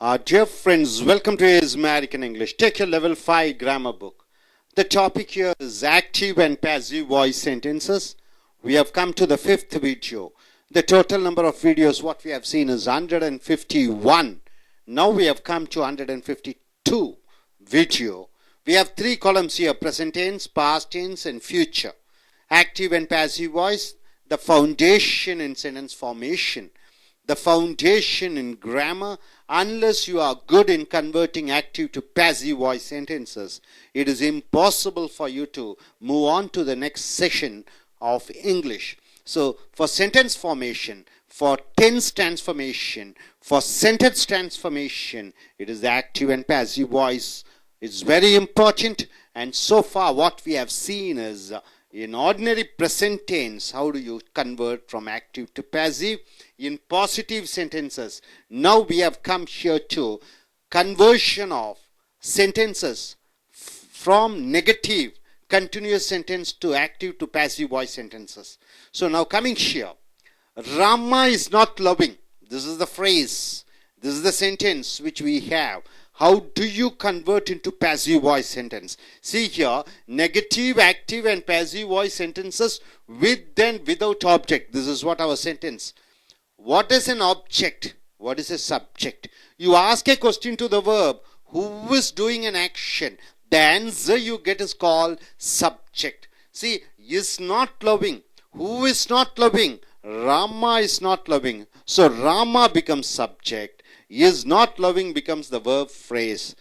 Dear friends, welcome to his American English. Take your level 5 grammar book. The topic here is active and passive voice sentences. We have come to the fifth video. The total number of videos what we have seen is 151. Now we have come to 152 video. We have three columns here: present tense, past tense and future. Active and passive voice, the foundation in sentence formation, the foundation in grammar. Unless you are good in converting active to passive voice sentences, it is impossible for you to move on to the next session of English. So for sentence formation, for tense transformation, for sentence transformation, it is the active and passive voice. It's very important. And so far what we have seen is in ordinary present tense, how do you convert from active to passive? In positive sentences, now we have come here to conversion of sentences from negative continuous sentence to active to passive voice sentences. So now coming here, Rama is not loving. This is the phrase. This is the sentence which we have. How do you convert into passive voice sentence? See here, negative, active and passive voice sentences with and without object. This is what our sentence. What is an object? What is a subject? You ask a question to the verb, who is doing an action? The answer you get is called subject. See, is not loving. Who is not loving? Rama is not loving. So Rama becomes subject. Is not loving becomes the verb phrase.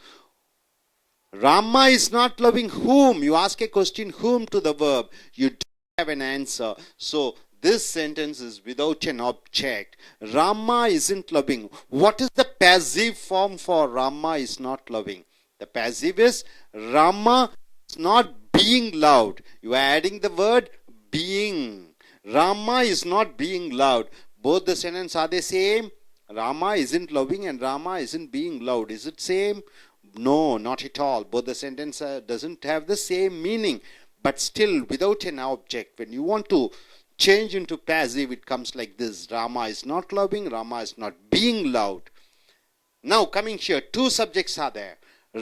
Rama is not loving whom? You ask a question whom to the verb. You don't have an answer. So this sentence is without an object. Rama isn't loving. What is the passive form for Rama is not loving? The passive is Rama is not being loved. You are adding the word being. Rama is not being loved. Both the sentences are the same. Rama isn't loving and Rama isn't being loved. Is it same? No, not at all. Both the sentence doesn't have the same meaning. But still without an object. When you want to change into passive, it comes like this. Rama is not loving. Rama is not being loved. Now coming here, two subjects are there.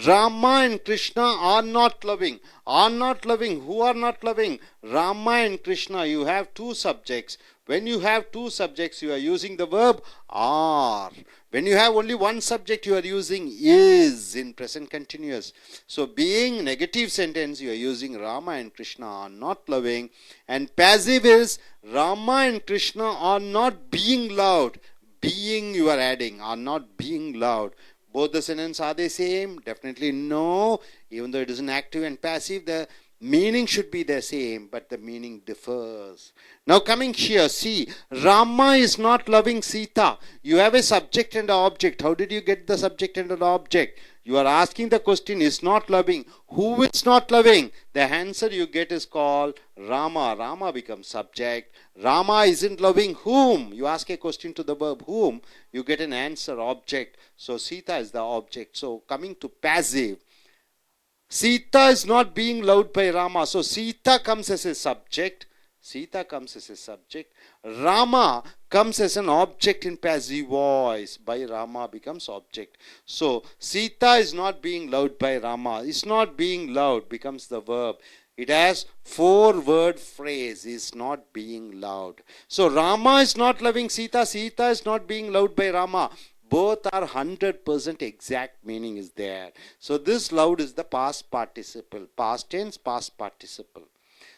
Rama and Krishna are not loving. Are not loving. Who are not loving? Rama and Krishna. You have two subjects. When you have two subjects, you are using the verb are. When you have only one subject, you are using is in present continuous. So being negative sentence, you are using Rama and Krishna are not loving. And passive is Rama and Krishna are not being loved. Being you are adding, are not being loved. Both the sentences are the same? Definitely no. Even though it is an active and passive, the meaning should be the same, but the meaning differs. Now coming here, see, Rama is not loving Sita. You have a subject and an object. How did you get the subject and an object? You are asking the question, is not loving. Who is not loving? The answer you get is called Rama. Rama becomes subject. Rama isn't loving whom? You ask a question to the verb whom, you get an answer object. So Sita is the object. So coming to passive, Sita is not being loved by Rama. So Sita comes as a subject. Sita comes as a subject. Rama comes as an object in passive voice. By Rama becomes object. So Sita is not being loved by Rama. Is not being loved becomes the verb. It has 4-word phrase, is not being loved. So Rama is not loving Sita. Sita is not being loved by Rama. Both are 100% exact meaning is there. So this loved is the past participle. Past tense, past participle.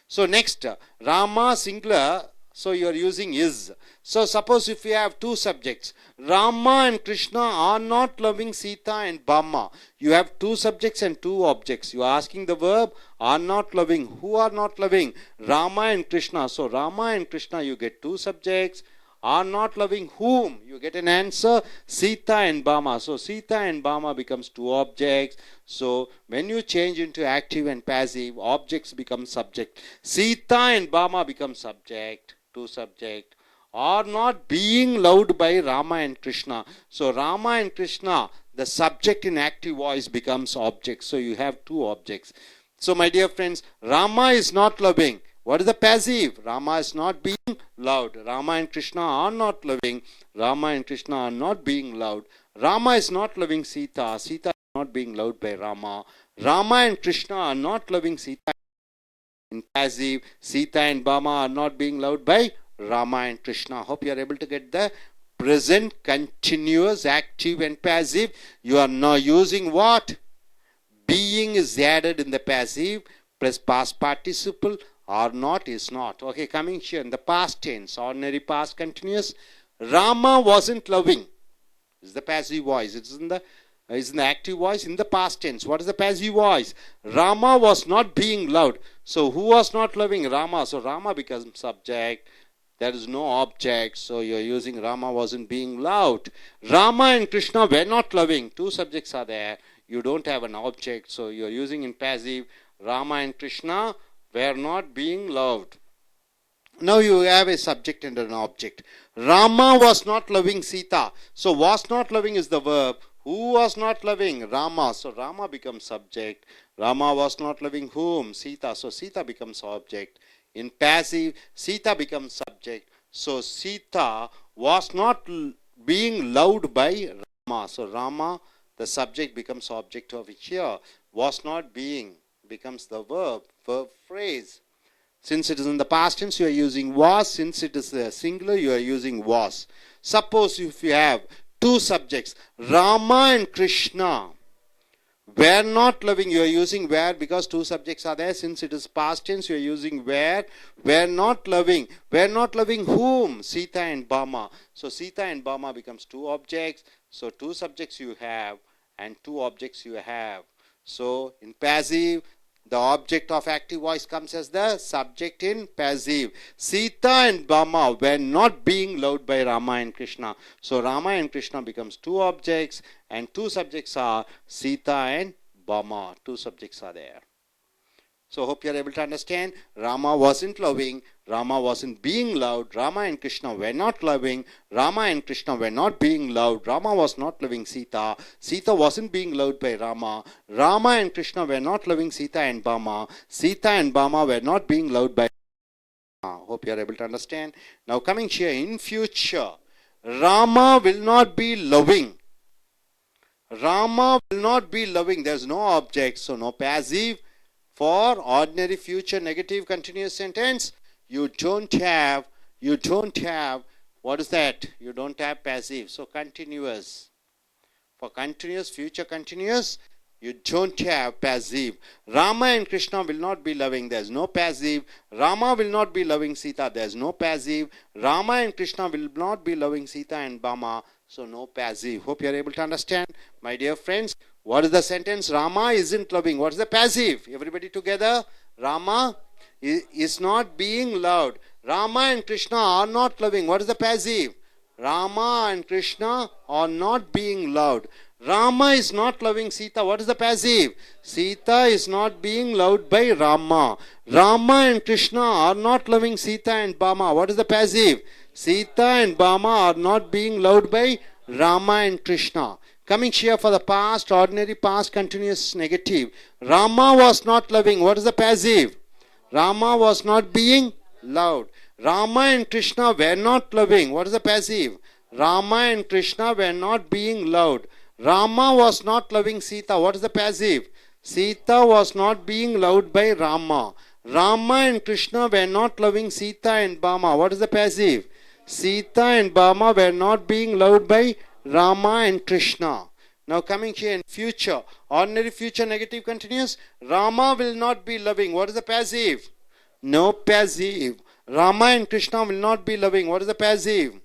So next, Rama singular. So you are using is. So suppose if you have two subjects, Rama and Krishna are not loving Sita and Bama. You have two subjects and two objects. You are asking the verb are not loving. Who are not loving? Rama and Krishna. So Rama and Krishna you get two subjects. Are not loving whom? You get an answer Sita and Bama. So Sita and Bama becomes two objects. So when you change into active and passive, objects become subject. Sita and Bama become subject. Two subject. Are not being loved by Rama and Krishna. So Rama and Krishna, the subject in active voice becomes object. So you have two objects. So my dear friends, Rama is not loving. What is the passive? Rama is not being loved. Rama and Krishna are not loving. Rama and Krishna are not being loved. Rama is not loving Sita. Sita is not being loved by Rama. Rama and Krishna are not loving Sita in passive. Sita and Bama are not being loved by Rama and Krishna. Hope you are able to get the present continuous, active and passive. You are now using what? Being is added in the passive, plus past participle, or not is not. Okay, coming here in the past tense, ordinary past continuous. Rama wasn't loving. This is the passive voice. It's in the active voice in the past tense. What is the passive voice? Rama was not being loved. So who was not loving? Rama. So Rama becomes subject. There is no object. So you're using Rama wasn't being loved. Rama and Krishna were not loving. Two subjects are there. You don't have an object. So you're using in passive. Rama and Krishna were not being loved. Now you have a subject and an object. Rama was not loving Sita. So was not loving is the verb. Who was not loving? Rama. So Rama becomes subject. Rama was not loving whom? Sita. So Sita becomes object. In passive, Sita becomes subject. So Sita was not being loved by Rama. So Rama, the subject, becomes object over here. Was not being becomes the verb phrase. Since it is in the past tense, you are using was. Since it is singular, you are using was. Suppose if you have two subjects, Rama and Krishna were not loving, you are using were because two subjects are there. Since it is past tense, you are using were not loving. Were not loving whom? Sita and Bama. So Sita and Bama becomes two objects. So two subjects you have and two objects you have. So in passive, the object of active voice comes as the subject in passive. Sita and Bama were not being loved by Rama and Krishna. So Rama and Krishna becomes two objects and two subjects are Sita and Bama. Two subjects are there. So hope you are able to understand. Rama wasn't loving. Rama wasn't being loved. Rama and Krishna were not loving. Rama and Krishna were not being loved. Rama was not loving Sita. Sita wasn't being loved by Rama. Rama and Krishna were not loving Sita and Bama. Sita and Bama were not being loved by Rama. Hope you are able to understand. Now coming here in future, Rama will not be loving. Rama will not be loving. There is no object, so no passive. For ordinary future negative continuous sentence, you don't have, what is that? You don't have passive. So continuous. For continuous, future continuous, you don't have passive. Rama and Krishna will not be loving. There is no passive. Rama will not be loving Sita. There is no passive. Rama and Krishna will not be loving Sita and Bama. So no passive. Hope you are able to understand. My dear friends, what is the sentence? Rama isn't loving. What is the passive? Everybody together. Rama is not being loved. Rama and Krishna are not loving. What is the passive? Rama and Krishna are not being loved. Rama is not loving Sita. What is the passive? Sita is not being loved by Rama. Rama and Krishna are not loving Sita and Bama. What is the passive? Sita and Bama are not being loved by Rama and Krishna. Coming here for the past, ordinary past continuous negative. Rama was not loving. What is the passive? Rama was not being loved. Rama and Krishna were not loving. What is the passive? Rama and Krishna were not being loved. Rama was not loving Sita. What is the passive? Sita was not being loved by Rama. Rama and Krishna were not loving Sita and Bama. What is the passive? Sita and Bama were not being loved by Rama and Krishna. Now coming here in future, ordinary future negative continuous. Rama will not be loving. What is the passive? No passive. Rama and Krishna will not be loving. What is the passive?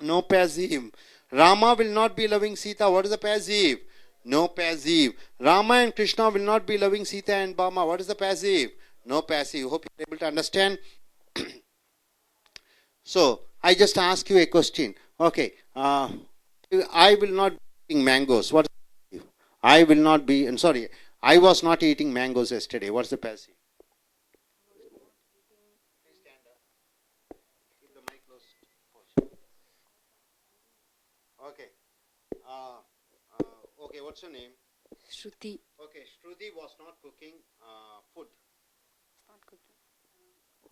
No passive. Rama will not be loving Sita. What is the passive? No passive. Rama and Krishna will not be loving Sita and Bama. What is the passive? No passive. Hope you are able to understand. So, I just ask you a question. Okay. I will not be eating mangoes. What is the passive? I will not be, and sorry, I was not eating mangoes yesterday. What's the passive? Please stand up. Keep the mic close. Okay. Okay, what's your name? Shruti. Okay, Shruti was not cooking food. Not cooking.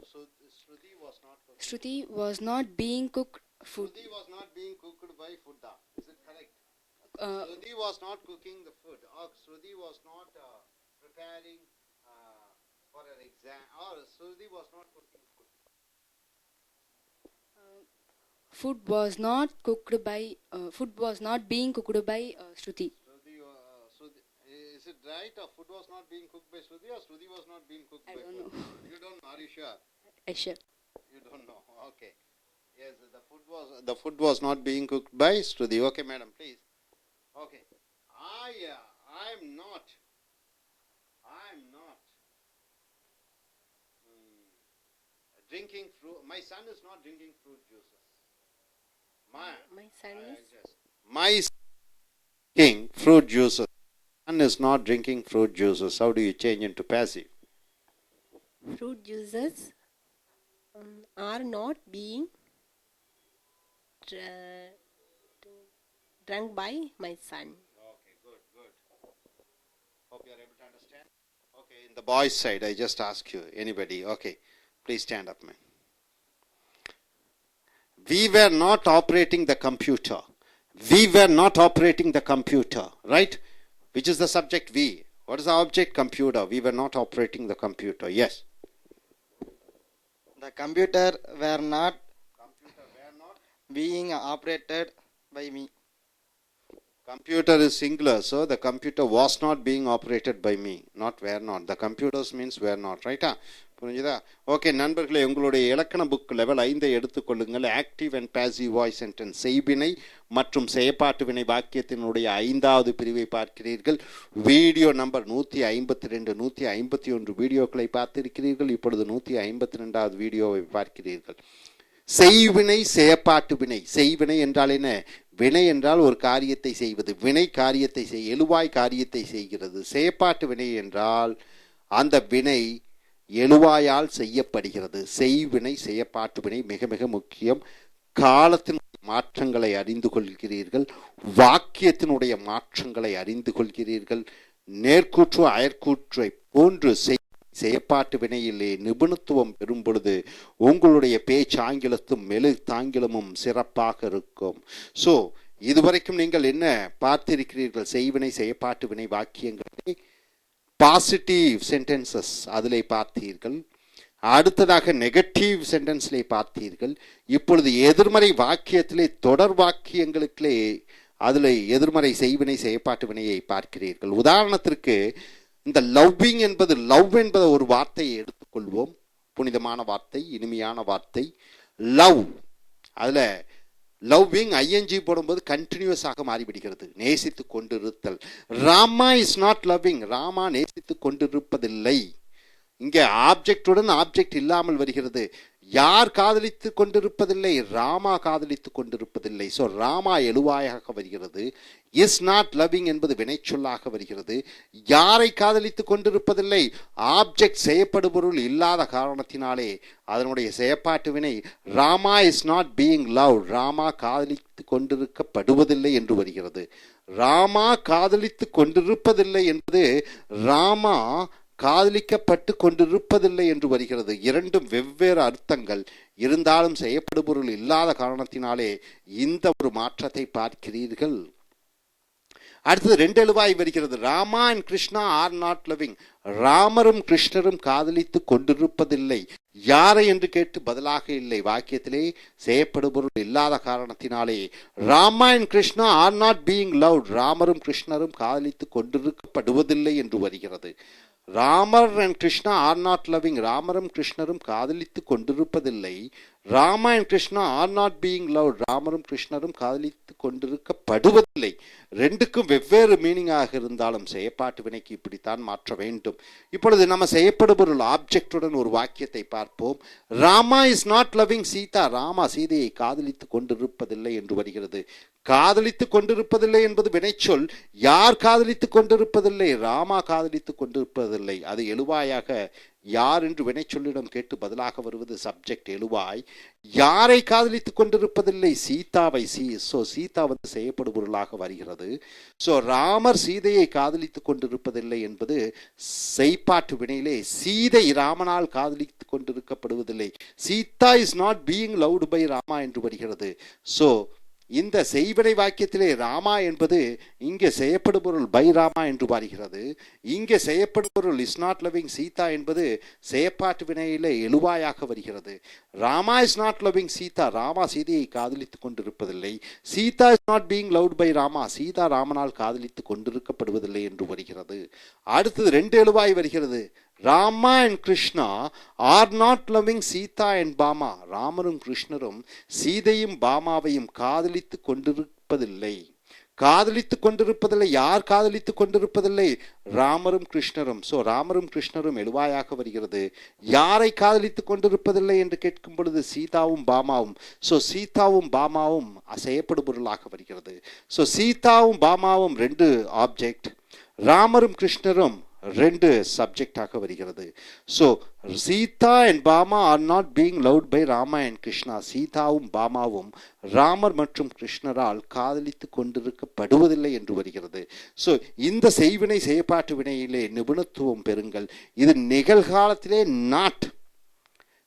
So Shruti was not cooking. Shruti was not being cooked food. Shruti was not being cooked by Fuda. Is it correct? Shruti was not cooking the food, or Shruti was not preparing for an exam, or Shruti was not cooking food. Food was not cooked by. Food was not being cooked by Shruti. Shruti, is it right? Or food was not being cooked by Shruti, or Shruti was not being cooked I by don't food? know. You don't know? Are you sure? Sure. You don't know. Okay. Yes, the food was not being cooked by Shruti. Okay, madam, please. Okay. I'm not drinking fruit. My son is not drinking fruit juices. My son is my son is drinking fruit juices. Son is not drinking fruit juices. How do you change into passive? Fruit juices are not being drunk by my son. Okay, good. Hope you are able to understand. Okay, in the boys' side, I just ask you, anybody, okay, please stand up, man. We were not operating the computer. Right? Which is the subject we? What is the object? Computer. We were not operating the computer. Yes. The computer were not being operated by me. Computer is singular, so the computer was not being operated by me, not were not. The computers means were not, right? புரிஞ்சுதா? Okay நண்பர்களே, உங்களுடைய இலக்கண book level 5 எடுத்துக்கொள்ளுங்கள். Active and passive voice sentence, செய்வினை மற்றும் செயற்பாட்டு வினை வாக்கியத்தினுடைய 5வது பிரிவை பார்க்கிறீர்கள். வீடியோ நம்பர் 152 151 வீடியோக்களை பார்த்திருக்கிறீர்கள். இப்பொழுது 152வது வீடியோவை பார்க்கிறீர்கள். செய்வினை செயற்பாட்டு வினை. செய்வினை என்றால் என்ன? வினை என்றால் ஒரு காரியத்தை செய்வது. வினை காரியத்தை எழுவாய் காரியத்தை செய்கிறது. செயற்பாட்டு வினை என்றால் அந்த வினை எழுவாயால் செய்யப்படுகிறது. செய்வினை செயற்பாட்டு வினை மிக மிக முக்கியம். காலத்தின் மாற்றங்களை அறிந்து கொள்கிறீர்கள், வாக்கியத்தினுடைய மாற்றங்களை அறிந்து கொள்கிறீர்கள். நேர்கூற்று அயற்கூற்றை போன்று செயற்பாட்டு வினையிலே நிபுணத்துவம் பெறும் பொழுது உங்களுடைய பேச்சு ஆங்கிலத்தும் மெழுத்தாங்கிலமும் சிறப்பாக இருக்கும். ஸோ இதுவரைக்கும் நீங்கள் என்ன பார்த்திருக்கிறீர்கள்? செய்வினை செயற்பாட்டு வினை வாக்கியங்களை பாசிட்டிவ் சென்டென்சஸ் அதிலே பார்த்தீர்கள். அடுத்ததாக நெகட்டிவ் சென்டென்ஸ்லே பார்த்தீர்கள். இப்பொழுது எதிர்மறை வாக்கியத்திலே தொடர் வாக்கியங்களுக்குள்ளே அதில் எதிர்மறை செய்வினை செயற்பாட்டு வினையை பார்க்கிறீர்கள். உதாரணத்திற்கு இந்த லவ்விங் என்பது, லவ் என்பது ஒரு வார்த்தையை எடுத்துக்கொள்வோம். புனிதமான வார்த்தை, இனிமையான வார்த்தை. லவ், அதில் லவ்விங் ஐஎன்ஜி போடும்போது கண்டினியூஸாக மாறிவிடுகிறது. நேசித்து கொண்டிருத்தல். Rama is not loving. Rama நேசித்து கொண்டிருப்பதில்லை. இங்கே ஆப்ஜெக்டுடன் ஆப்ஜெக்ட் இல்லாமல் வருகிறது. யார் காதலித்து கொண்டிருப்பதில்லை? ராமா காதலித்து கொண்டிருப்பதில்லை. ஸோ ராமா எழுவாயாக வருகிறது. இஸ் நாட் லவ்விங் என்பது வினைச்சொல்லாக வருகிறது. யாரை காதலித்து கொண்டிருப்பதில்லை? ஆப்ஜெக்ட் செய்யப்படுபொருள் இல்லாத காரணத்தினாலே அதனுடைய செயற்பாட்டு வினை Rama is not being love. Rama காதலித்து கொண்டிருக்கப்படுவதில்லை என்று வருகிறது. ராமா காதலித்து கொண்டிருப்பதில்லை என்பது ராமா காதலிக்கப்பட்டு கொண்டிருப்பதில்லை என்று வருகிறது. இரண்டும் வெவ்வேறு அர்த்தங்கள் இருந்தாலும் செய்யப்படுபொருள் இல்லாத காரணத்தினாலே இந்த ஒரு மாற்றத்தை பார்க்கிறீர்கள். அடுத்தது 2 எழுவாய் வருகிறது. Rama and Krishna are not loving. ராமரும் கிருஷ்ணரும் காதலித்து கொண்டிருப்பதில்லை. யாரை என்று கேட்டு பதிலாக இல்லை. வாக்கியத்திலே செய்யப்படுபொருள் இல்லாத காரணத்தினாலே Rama and Krishna are not being love. ராமரும் கிருஷ்ணரும் காதலித்து கொண்டிருக்கப்படுவதில்லை என்று வருகிறது. Ramar and Krishna are not loving. ராமரும் கிருஷ்ணரும் காதலித்து கொண்டிருப்பதில்லை. Rama and Krishna are not being love. ராமரும் கிருஷ்ணரும் காதலித்து கொண்டிருக்கப்படுவதில்லை. ரெண்டுக்கும் வெவ்வேறு மீனிங்காக இருந்தாலும் செயற்பாட்டு வினைக்கு இப்படித்தான் மாற்ற வேண்டும். இப்பொழுது நம்ம செய்யப்படுபொருள் ஆப்ஜெக்டுடன் ஒரு வாக்கியத்தை பார்ப்போம். Rama is not loving Sita. Rama சீதையை காதலித்து கொண்டிருப்பதில்லை என்று வருகிறது. காதலித்து கொண்டிருப்பதில்லை என்பது வினைச்சொல். யார் காதலித்து கொண்டிருப்பதில்லை? ராமா காதலித்து கொண்டிருப்பதில்லை. அது எழுவாயாக யார் என்று வினைச்சொல்லிடம் கேட்டு பதிலாக வருவது சப்ஜெக்ட் எழுவாய். யாரை காதலித்து கொண்டிருப்பதில்லை? சீதாவை. ஸோ சீதா வந்து செய்யப்படுபொருளாக வருகிறது. ஸோ ராமர் சீதையை காதலித்து கொண்டிருப்பதில்லை என்பது செய்பாட்டு வினையிலே சீதை ராமனால் காதலித்து கொண்டிருக்கப்படுவதில்லை. Sita is not being loved by Rama என்று வருகிறது. ஸோ இந்த செய்வினை வாக்கியத்திலே ராமா என்பது இங்கே செய்யப்படும் பொருள் பை ராமா என்று வருகிறது. இங்கே செய்யப்படும் பொருள் இஸ் நாட் லவ்விங் சீதா என்பது செயற்பாட்டு வினையிலே எழுவாயாக வருகிறது. Rama is not loving Sita, Rama சீதையை காதலித்துக் கொண்டிருப்பதில்லை. Sita is not being loved by Rama, Sita ராமனால் காதலித்துக் கொண்டிருக்கப்படுவதில்லை என்று வருகிறது. அடுத்தது 2 எழுவாய் வருகிறது. Rama and Krishna are not loving Sita and Bhama, ராமரும் கிருஷ்ணரும் சீதையும் பாமாவையும் காதலித்துக் கொண்டிருப்பதில்லை. காதலித்துக் கொண்டிருப்பதில்லை. யார் காதலித்துக் கொண்டிருப்பதில்லை? ராமரும் கிருஷ்ணரும். ஸோ ராமரும் கிருஷ்ணரும் எழுவாயாக வருகிறது. யாரை காதலித்துக் கொண்டிருப்பதில்லை என்று கேட்கும் பொழுது சீதாவும் பாமாவும். ஸோ சீதாவும் பாமாவும் செய்யப்படும் பொருளாக வருகிறது. ஸோ சீதாவும் பாமாவும் 2 ஆப்ஜெக்ட், ராமரும் கிருஷ்ணரும் 2 சப்ஜெக்டாக வருகிறது. So Sita and Bhama are not being loved by Rama and Krishna, சீதாவும் பாமாவும் ராமர் மற்றும் கிருஷ்ணரால் காதலித்து கொண்டிருக்கப்படுவதில்லை என்று வருகிறது. ஸோ இந்த செய்வினை செயற்பாட்டு வினையிலே நிபுணத்துவம் பெறுங்கள். இது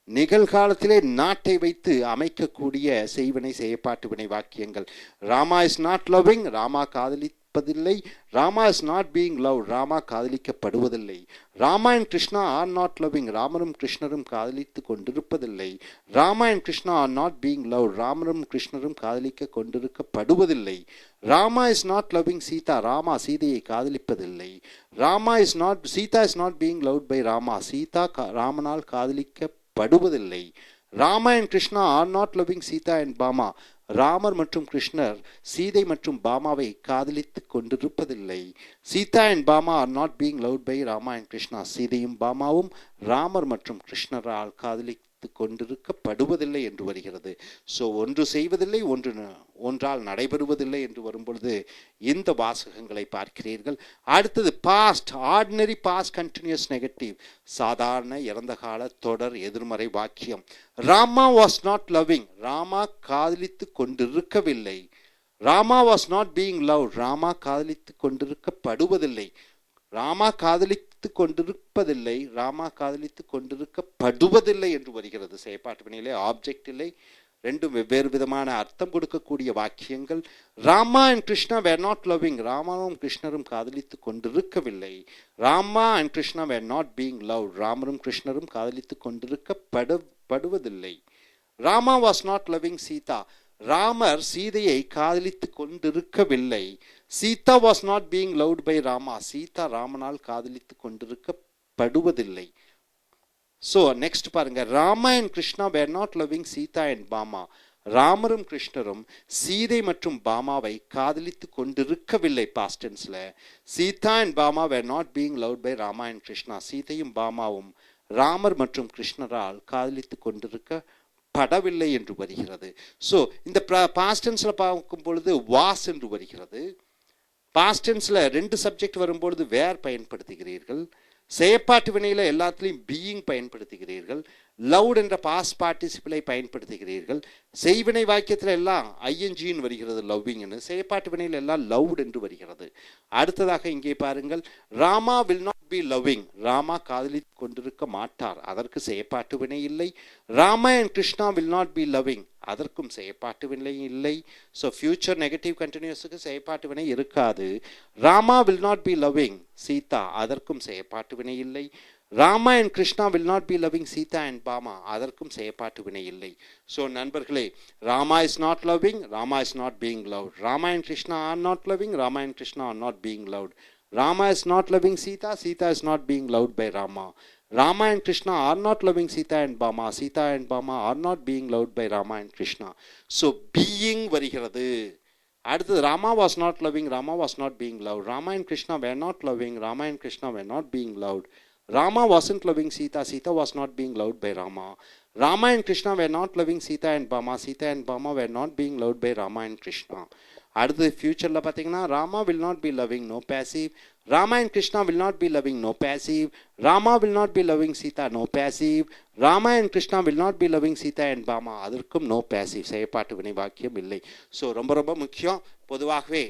நிகழ்காலத்திலே நாட்டை வைத்து அமைக்கக்கூடிய செய்வினை செயற்பாட்டு வினை வாக்கியங்கள். Rama is not loving, Rama காதலிப்பதில்லை. Rama is not being love, Rama காதலிக்கப்படுவதில்லை. Rama and Krishna are not loving, ராமரும் கிருஷ்ணரும் காதலித்து கொண்டிருப்பதில்லை. Rama and Krishna are not being love, ராமரும் கிருஷ்ணரும் காதலிக்க கொண்டிருக்கப்படுவதில்லை. Rama is not loving Sita, Rama சீதையை காதலிப்பதில்லை. Sita is not being loved by Rama, Sita ராமனால் காதலிக்கப்படுவதில்லை. Rama and Krishna are not loving Sita and Bhama, Ramar மற்றும் கிருஷ்ணர் சீதை மற்றும் பாமாவை காதலித்துக் கொண்டிருப்பதில்லை. Sita and Bhama are not being loved by Rama and Krishna, சீதையும் பாமாவும் ராமர் மற்றும் கிருஷ்ணரால் காதலித்துக் கொண்டிருக்கப்படுவதில்லை என்று வருகிறது. ஸோ ஒன்று செய்வதில்லை, ஒன்றால் நடைபெறுவதில்லை என்று வரும்பொழுது இந்த வாசகங்களை பார்க்கிறீர்கள். அடுத்தது past, ordinary past continuous negative, சாதாரண இறந்த கால தொடர் எதிர்மறை வாக்கியம். Rama was not loving, Rama காதலித்து கொண்டிருக்கவில்லை. Rama was not being love, Rama காதலித்து கொண்டிருக்கப்படுவதில்லை. ராமா காதலித்து கொண்டிருப்பதில்லை, ராமா காதலித்து கொண்டிருக்கப்படுவதில்லை என்று வருகிறது. செயற்பாட்டு வினையிலே ஆப்ஜெக்ட் இல்லை. 2 வெவ்வேறு விதமான அர்த்தம் கொடுக்கக்கூடிய வாக்கியங்கள். Rama and Krishna were not loving, ராமாவும் கிருஷ்ணரும் காதலித்து கொண்டிருக்கவில்லை. Rama and Krishna were not being love, ராமரும் கிருஷ்ணரும் காதலித்து கொண்டிருக்கப்படுவதில்லை. Rama was not loving Sita, Ramar சீதையை காதலித்து கொண்டிருக்கவில்லை. Sita was not being loved by Rama, Sita ராமனால் காதலித்து கொண்டிருக்கப்படுவதில்லை. ஸோ நெக்ஸ்ட் பாருங்க, Rama and Krishna were not loving Sita and Bhama, ராமரும் கிருஷ்ணரும் சீதை மற்றும் பாமாவை காதலித்து கொண்டிருக்கவில்லை. பாஸ்ட் டென்ஸ்ல Sita and Bhama where not being loved by Rama and Krishna, சீதையும் பாமாவும் ராமர் மற்றும் கிருஷ்ணரால் காதலித்து கொண்டிருக்கப்படவில்லை என்று வருகிறது. ஸோ இந்த பாஸ்ட் டென்ஸ்ல பார்க்கும் பொழுது வாஸ் என்று வருகிறது. பாஸ்ட் டென்ஸ்ல 2 சப்ஜெக்ட் வரும்பொழுது வேர் பயன்படுத்துகிறீர்கள். செயற்பாட்டு வினையில் எல்லாத்துலேயும் பீயிங் பயன்படுத்துகிறீர்கள். லவுட் என்ற பாஸ்ட் பார்ட்டிசிபிளை பயன்படுத்துகிறீர்கள். செய்வினை வாக்கியத்தில் எல்லாம் ஐஎன்ஜின்னு வருகிறது லவ்விங்னு, செயற்பாட்டு வினையில் எல்லாம் லவுட் என்று வருகிறது. அடுத்ததாக இங்கே பாருங்கள், Rama will not be loving, Rama காதலித்து கொண்டிருக்க மாட்டார், அதற்கு செயற்பாட்டு வினை இல்லை. Rama and Krishna will not be loving, அதற்கும் செயற்பாட்டு வினை இல்லை. ஸோ ஃபியூச்சர் நெகட்டிவ் கண்டினியூஸுக்கு செயற்பாட்டு வினை இருக்காது. Rama will not be loving Sita, அதற்கும் செயற்பாட்டு வினை இல்லை. Rama and Krishna will not be loving Sita and Bhama, அதற்கும் செயற்பாட்டு வினை இல்லை. ஸோ நண்பர்களே, Rama is not loving, Rama is not being loved. Rama and Krishna are not loving, Rama and Krishna are not being loved. Rama is not loving Sita, Sita is not being loved by Rama. Rama and Krishna are not loving Sita and Bhama, Sita and Bhama are not being loved by Rama and Krishna. So being வருகிறது. அடுத்தது Rama was not loving, Rama was not being loved. Rama and Krishna were not loving, Rama and Krishna were not being loved. Rama wasn't loving Sita, Sita was not being loved by Rama. Rama and Krishna were not loving Sita and Bama, Sita and Bama were not being loved by Rama and Krishna. அடுத்து ஃபியூச்சரில் பார்த்தீங்கன்னா Rama will not be loving, no passive. Rama and Krishna will not be loving, no passive. Rama will not be loving Sita, no passive. Rama and Krishna will not be loving Sita and Bhama, அதற்கும் no passive, செயற்பாட்டு வினை வாக்கியம் இல்லை. So ரொம்ப ரொம்ப முக்கியம். பொதுவாகவே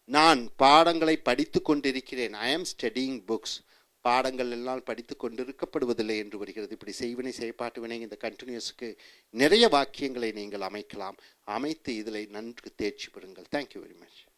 நான் பாடங்களை படித்து கொண்டிருக்கிறேன், ஐ ஆம் ஸ்டடியிங் புக்ஸ். பாடங்கள் எல்லாம் படித்து கொண்டிருக்கப்படுவதில்லை என்று வருகிறது. இப்படி செய்வினை செயற்பாட்டு வினை இந்த கண்டினியூஸுக்கு நிறைய வாக்கியங்களை நீங்கள் அமைக்கலாம். அமைத்து இதில் நன்கு தேர்ச்சி பெறுங்கள். Thank you very much.